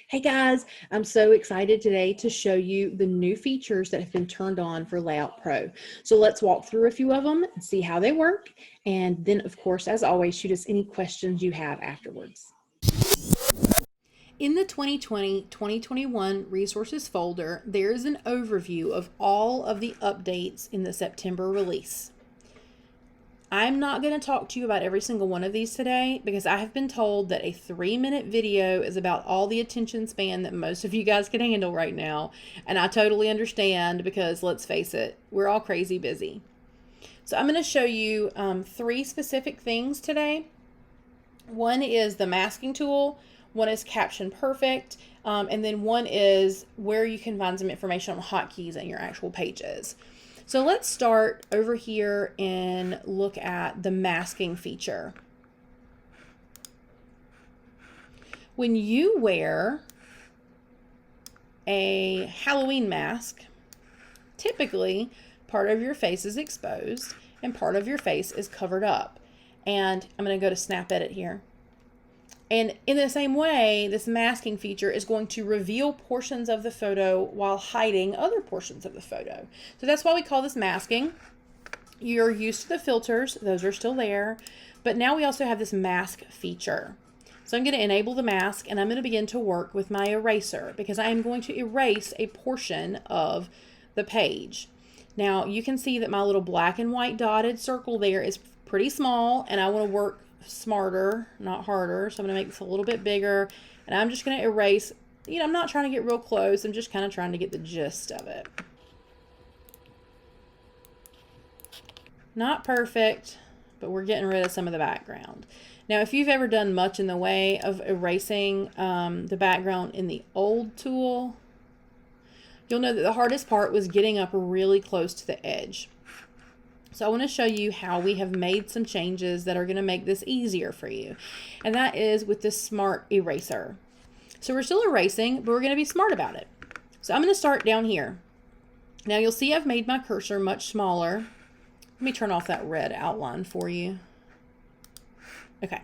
Hey guys, I'm so excited today to show you the new features that have been turned on for Layout Pro. So let's walk through a few of them and see how they work. And then, of course, as always, shoot us any questions you have afterwards. In the 2020-2021 resources folder, there is an overview of all of the updates in the September release. I'm not going to talk to you about every single one of these today because I have been told that a 3-minute video is about all the attention span that most of you guys can handle right now. And I totally understand because let's face it, we're all crazy busy. So I'm going to show you 3 specific things today. One is the masking tool, one is Caption Perfect, and then one is where you can find some information on hotkeys in your actual pages. So let's start over here and look at the masking feature. When you wear a Halloween mask, typically part of your face is exposed and part of your face is covered up. And I'm going to go to Snap Edit here. And in the same way, this masking feature is going to reveal portions of the photo while hiding other portions of the photo. So that's why we call this masking. You're used to the filters, those are still there, but now we also have this mask feature. So I'm going to enable the mask and I'm going to begin to work with my eraser because I am going to erase a portion of the page. Now you can see that my little black and white dotted circle there is pretty small and I want to work smarter, not harder. So I'm going to make this a little bit bigger and I'm just going to erase, I'm not trying to get real close. I'm just kind of trying to get the gist of it. Not perfect, but we're getting rid of some of the background. Now, if you've ever done much in the way of erasing the background in the old tool, you'll know that the hardest part was getting up really close to the edge. So I want to show you how we have made some changes that are going to make this easier for you. And that is with this smart eraser. So we're still erasing, but we're going to be smart about it. So I'm going to start down here. Now you'll see I've made my cursor much smaller. Let me turn off that red outline for you. Okay.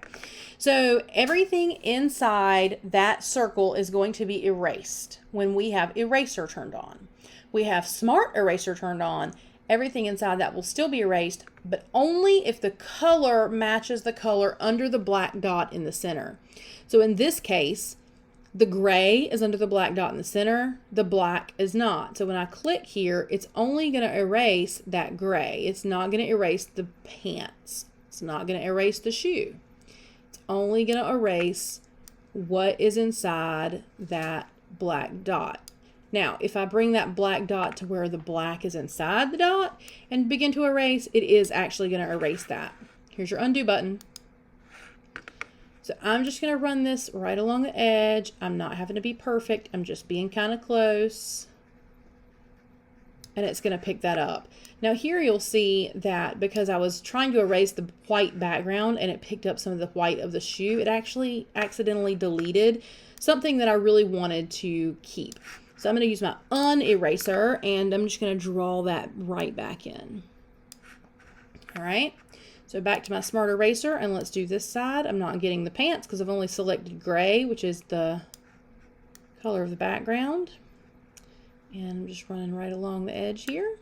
So everything inside that circle is going to be erased when we have eraser turned on. We have smart eraser turned on. Everything inside that will still be erased, but only if the color matches the color under the black dot in the center. So in this case, the gray is under the black dot in the center, the black is not. So when I click here, it's only going to erase that gray. It's not going to erase the pants. It's not going to erase the shoe. It's only going to erase what is inside that black dot. Now, if I bring that black dot to where the black is inside the dot and begin to erase, it is actually going to erase that. Here's your undo button. So I'm just going to run this right along the edge. I'm not having to be perfect. I'm just being kind of close. And it's going to pick that up. Now here you'll see that because I was trying to erase the white background and it picked up some of the white of the shoe, it actually accidentally deleted something that I really wanted to keep. So I'm going to use my uneraser and I'm just going to draw that right back in. All right. So back to my smart eraser and let's do this side. I'm not getting the pants because I've only selected gray, which is the color of the background. And I'm just running right along the edge here.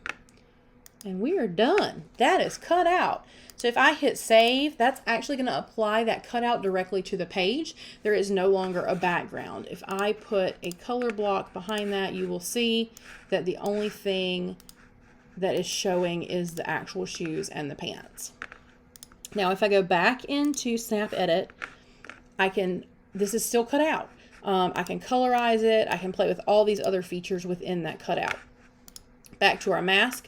And we are done. That is cut out. So if I hit save, that's actually going to apply that cutout directly to the page. There is no longer a background. If I put a color block behind that, you will see that the only thing that is showing is the actual shoes and the pants. Now, if I go back into Snap Edit, this is still cut out. I can colorize it. I can play with all these other features within that cutout. Back to our mask.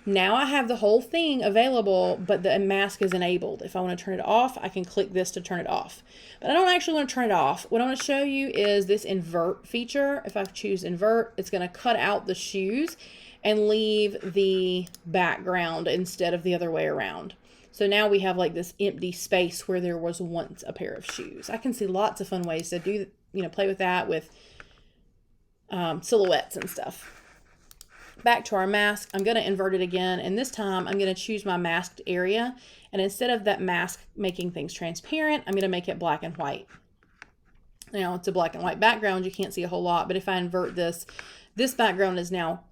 Now I have the whole thing available, but the mask is enabled. If I want to turn it off, I can click this to turn it off. But I don't actually want to turn it off. What I want to show you is this invert feature. If I choose invert, it's going to cut out the shoes and leave the background instead of the other way around. So now we have like this empty space where there was once a pair of shoes. I can see lots of fun ways to do, play with that with silhouettes and stuff. Back to our mask, I'm going to invert it again, and this time I'm going to choose my masked area, and instead of that mask making things transparent, I'm going to make it black and white. Now it's a black and white background. You can't see a whole lot, but if I invert this, this background is now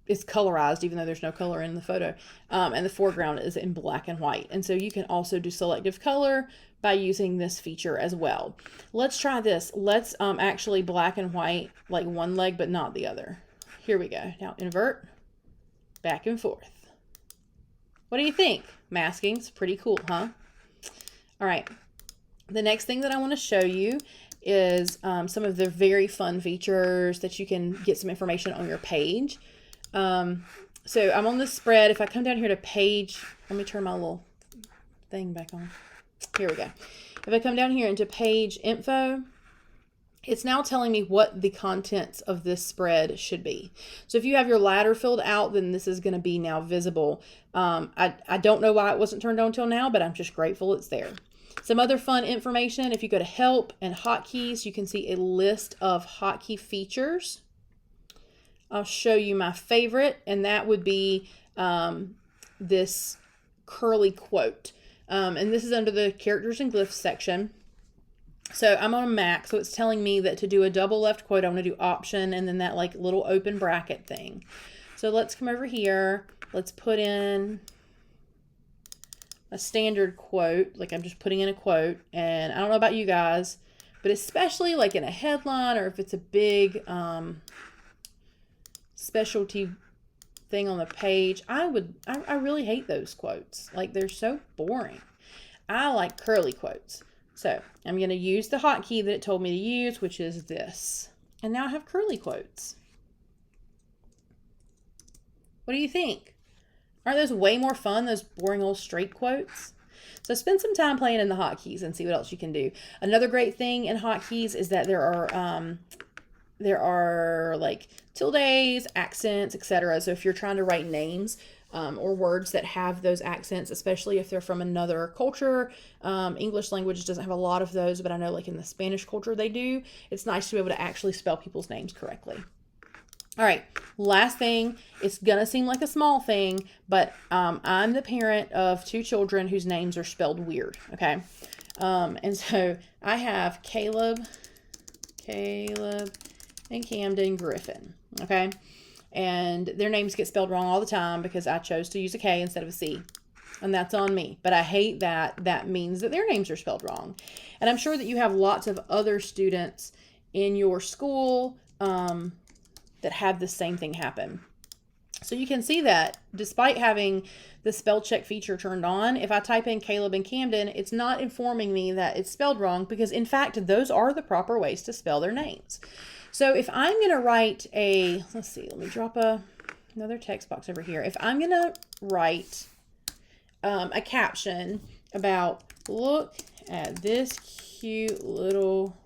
it's colorized, even though there's no color in the photo. And the foreground is in black and white. And so you can also do selective color by using this feature as well. Let's try this. Let's actually black and white like one leg, but not the other. Here we go. Now invert, back and forth. What do you think? Masking's pretty cool, huh? All right. The next thing that I want to show you is some of the very fun features that you can get some information on your page. So I'm on the spread. If I come down here to page, let me turn my little thing back on. Here we go. If I come down here into page info, it's now telling me what the contents of this spread should be. So if you have your ladder filled out, then this is going to be now visible. I don't know why it wasn't turned on until now, but I'm just grateful it's there. Some other fun information, if you go to help and hotkeys, you can see a list of hotkey features. I'll show you my favorite, and that would be this curly quote. And this is under the characters and glyphs section. So I'm on a Mac, so it's telling me that to do a double left quote, I want to do option and then that like little open bracket thing. So let's come over here. Let's put in a standard quote, like I'm just putting in a quote. And I don't know about you guys, but especially like in a headline or if it's a big specialty thing on the page, I really hate those quotes. Like they're so boring. I like curly quotes. So I'm going to use the hotkey that it told me to use, which is this. And now I have curly quotes. What do you think? Aren't those way more fun, those boring old straight quotes? So spend some time playing in the hotkeys and see what else you can do. Another great thing in hotkeys is that there are like tildes, accents, etc. So if you're trying to write names or words that have those accents, especially if they're from another culture, English language doesn't have a lot of those, but I know like in the Spanish culture they do. It's nice to be able to actually spell people's names correctly. All right, last thing, it's gonna seem like a small thing, but I'm the parent of 2 children whose names are spelled weird, okay? And so I have Caleb, and Camden Griffin, okay? And their names get spelled wrong all the time because I chose to use a K instead of a C. And that's on me. But I hate that that means that their names are spelled wrong. And I'm sure that you have lots of other students in your school that have the same thing happen. So you can see that despite having the spell check feature turned on, if I type in Caleb and Camden, it's not informing me that it's spelled wrong because in fact, those are the proper ways to spell their names. So if I'm going to write a, let's see, let me drop another text box over here. If I'm going to write a caption about, look at this cute little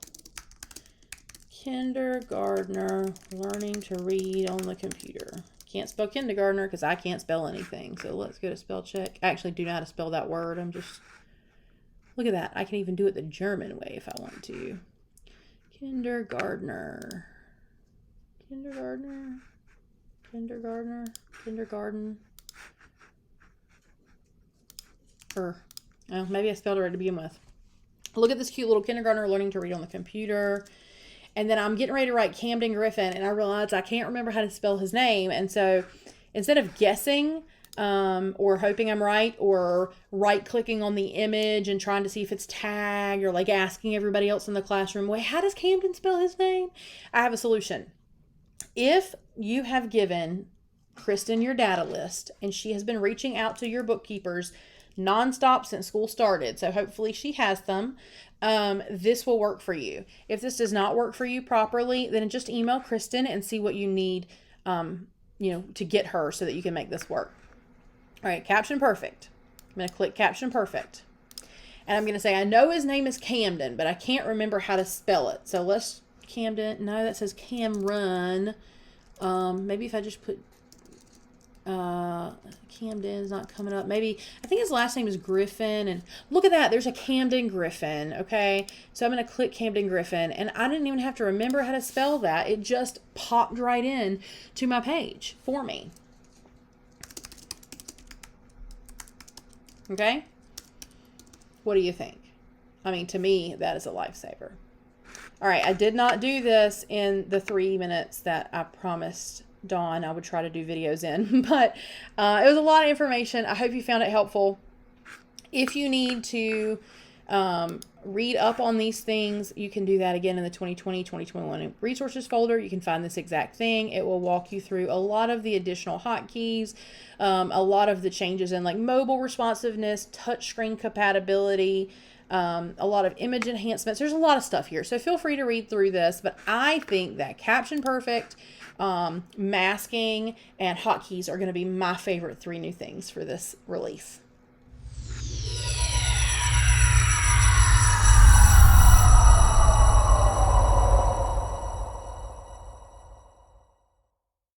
kindergartner learning to read on the computer. Can't spell kindergartner because I can't spell anything. So let's go to spell check. I actually do know how to spell that word. Look at that. I can even do it the German way if I want to. Kindergartner. Kindergarten. Oh, maybe I spelled it right to begin with. Look at this cute little kindergartner learning to read on the computer. And then I'm getting ready to write Camden Griffin, and I realize I can't remember how to spell his name. And so instead of guessing or hoping I'm right or right-clicking on the image and trying to see if it's tagged or like asking everybody else in the classroom, wait, how does Camden spell his name? I have a solution. If you have given Kristen your data list and she has been reaching out to your bookkeepers nonstop since school started, so hopefully she has them, this will work for you. If this does not work for you properly, then just email Kristen and see what you need, to get her so that you can make this work. All right, caption perfect. I'm going to click caption perfect. And I'm going to say, I know his name is Camden, but I can't remember how to spell it. So let's, Camden, no, that says Camrun. Maybe if I just put, Camden's not coming up. Maybe, I think his last name is Griffin. And look at that, there's a Camden Griffin, okay? So I'm going to click Camden Griffin. And I didn't even have to remember how to spell that. It just popped right in to my page for me. Okay? What do you think? I mean, to me, that is a lifesaver. All right, I did not do this in the 3 minutes that I promised Dawn I would try to do videos in, but it was a lot of information. I hope you found it helpful. If you need to read up on these things, you can do that again in the 2020-2021 resources folder. You can find this exact thing. It will walk you through a lot of the additional hotkeys, a lot of the changes in like mobile responsiveness, touchscreen compatibility, a lot of image enhancements. There's a lot of stuff here, so feel free to read through this. But I think that Caption Perfect, masking, and hotkeys are going to be my favorite 3 new things for this release.